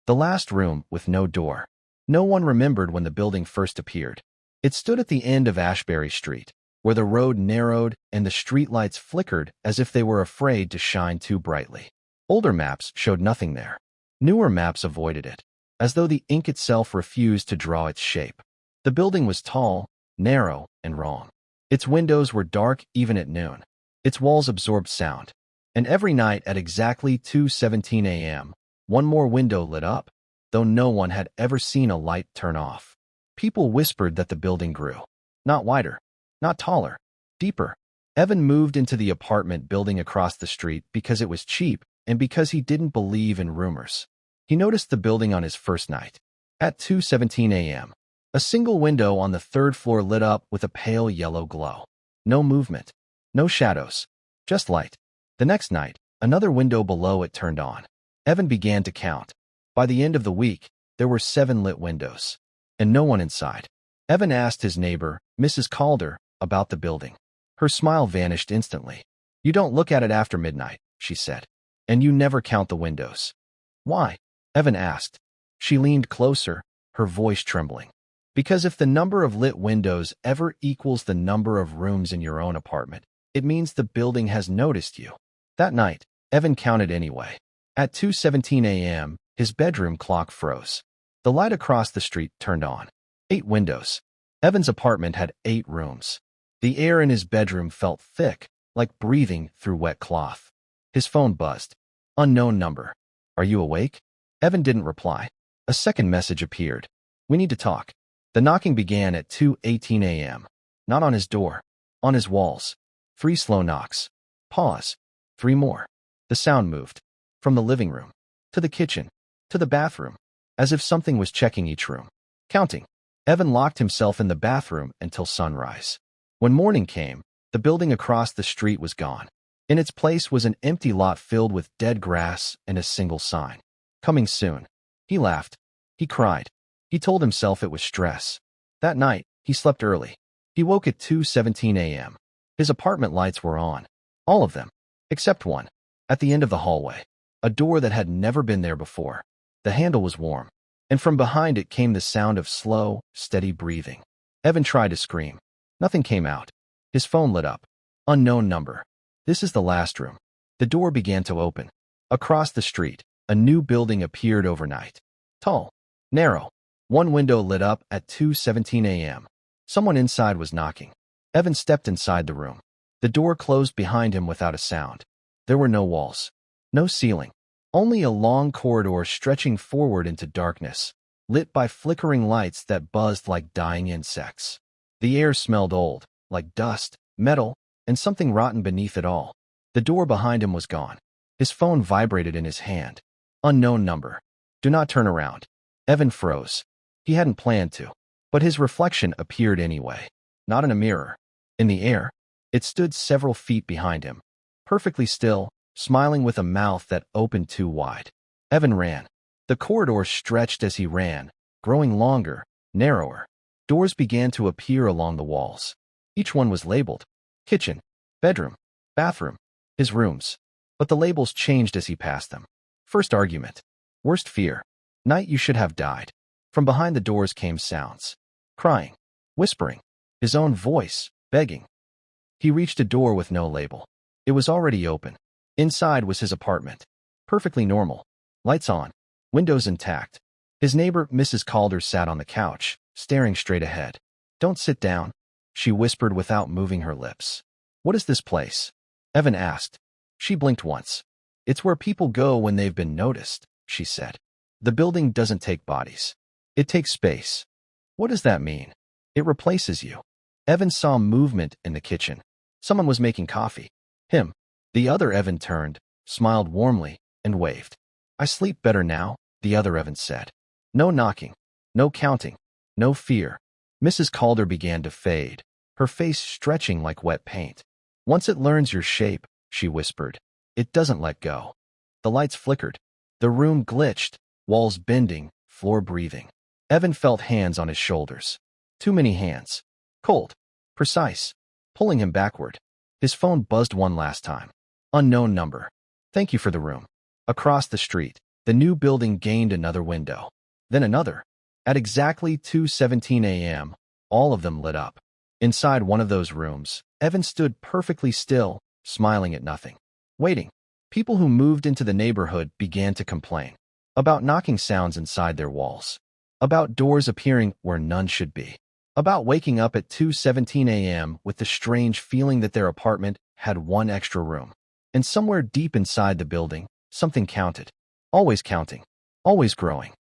The last room with no door. No one remembered when the building first appeared. It stood at the end of Ashbury Street, where the road narrowed and the streetlights flickered as if they were afraid to shine too brightly. Older maps showed nothing there. Newer maps avoided it, as though the ink itself refused to draw its shape. The building was tall, narrow, and wrong. Its windows were dark even at noon. Its walls absorbed sound. And every night at exactly 2:17 a.m., one more window lit up, though no one had ever seen a light turn off. People whispered that the building grew. Not wider, not taller, deeper. Evan moved into the apartment building across the street because it was cheap and because he didn't believe in rumors. He noticed the building on his first night. At 2:17 a.m., a single window on the third floor lit up with a pale yellow glow. No movement, no shadows, just light. The next night, another window below it turned on. Evan began to count. By the end of the week, there were 7 lit windows, and no one inside. Evan asked his neighbor, Mrs. Calder, about the building. Her smile vanished instantly. "You don't look at it after midnight," she said. "And you never count the windows." "Why?" Evan asked. She leaned closer, her voice trembling. "Because if the number of lit windows ever equals the number of rooms in your own apartment, it means the building has noticed you." That night, Evan counted anyway. At 2:17 a.m., his bedroom clock froze. The light across the street turned on. 8 windows. Evan's apartment had 8 rooms. The air in his bedroom felt thick, like breathing through wet cloth. His phone buzzed. Unknown number. "Are you awake?" Evan didn't reply. A second message appeared. "We need to talk." The knocking began at 2:18 a.m. Not on his door, on his walls. 3 slow knocks. Pause. 3 more. The sound moved. From the living room, to the kitchen, to the bathroom, as if something was checking each room. Counting. Evan locked himself in the bathroom until sunrise. When morning came, the building across the street was gone. In its place was an empty lot filled with dead grass and a single sign. "Coming soon." He laughed. He cried. He told himself it was stress. That night, he slept early. He woke at 2:17 a.m. His apartment lights were on. All of them. Except one. At the end of the hallway. A door that had never been there before. The handle was warm. And from behind it came the sound of slow, steady breathing. Evan tried to scream. Nothing came out. His phone lit up. Unknown number. "This is the last room." The door began to open. Across the street, a new building appeared overnight. Tall. Narrow. One window lit up at 2:17 a.m. Someone inside was knocking. Evan stepped inside the room. The door closed behind him without a sound. There were no walls. No ceiling. Only a long corridor stretching forward into darkness, lit by flickering lights that buzzed like dying insects. The air smelled old, like dust, metal, and something rotten beneath it all. The door behind him was gone. His phone vibrated in his hand. Unknown number. "Do not turn around." Evan froze. He hadn't planned to. But his reflection appeared anyway. Not in a mirror. In the air. It stood several feet behind him. Perfectly still, smiling with a mouth that opened too wide. Evan ran. The corridor stretched as he ran, growing longer, narrower. Doors began to appear along the walls. Each one was labeled. Kitchen, bedroom, bathroom, his rooms. But the labels changed as he passed them. First argument. Worst fear. Night you should have died. From behind the doors came sounds. Crying. Whispering. His own voice, begging. He reached a door with no label. It was already open. Inside was his apartment. Perfectly normal. Lights on. Windows intact. His neighbor, Mrs. Calder, sat on the couch, staring straight ahead. "Don't sit down," she whispered without moving her lips. "What is this place?" Evan asked. She blinked once. "It's where people go when they've been noticed," she said. "The building doesn't take bodies. It takes space." "What does that mean?" "It replaces you." Evan saw movement in the kitchen. Someone was making coffee. Him. The other Evan turned, smiled warmly, and waved. "I sleep better now," the other Evan said. No knocking. No counting. No fear. Mrs. Calder began to fade, her face stretching like wet paint. "Once it learns your shape," she whispered, "it doesn't let go." The lights flickered. The room glitched, walls bending, floor breathing. Evan felt hands on his shoulders. Too many hands. Cold. Precise. Pulling him backward. His phone buzzed one last time. Unknown number. "Thank you for the room." Across the street, The new building gained another window, then another. At exactly 2:17 a.m., all of them lit up. Inside one of those rooms, Evan stood perfectly still, smiling at nothing. Waiting. People who moved into the neighborhood began to complain about knocking sounds inside their walls, about doors appearing where none should be, about waking up at 2:17 a.m. with the strange feeling that their apartment had one extra room. And somewhere deep inside the building, something counted. Always counting. Always growing.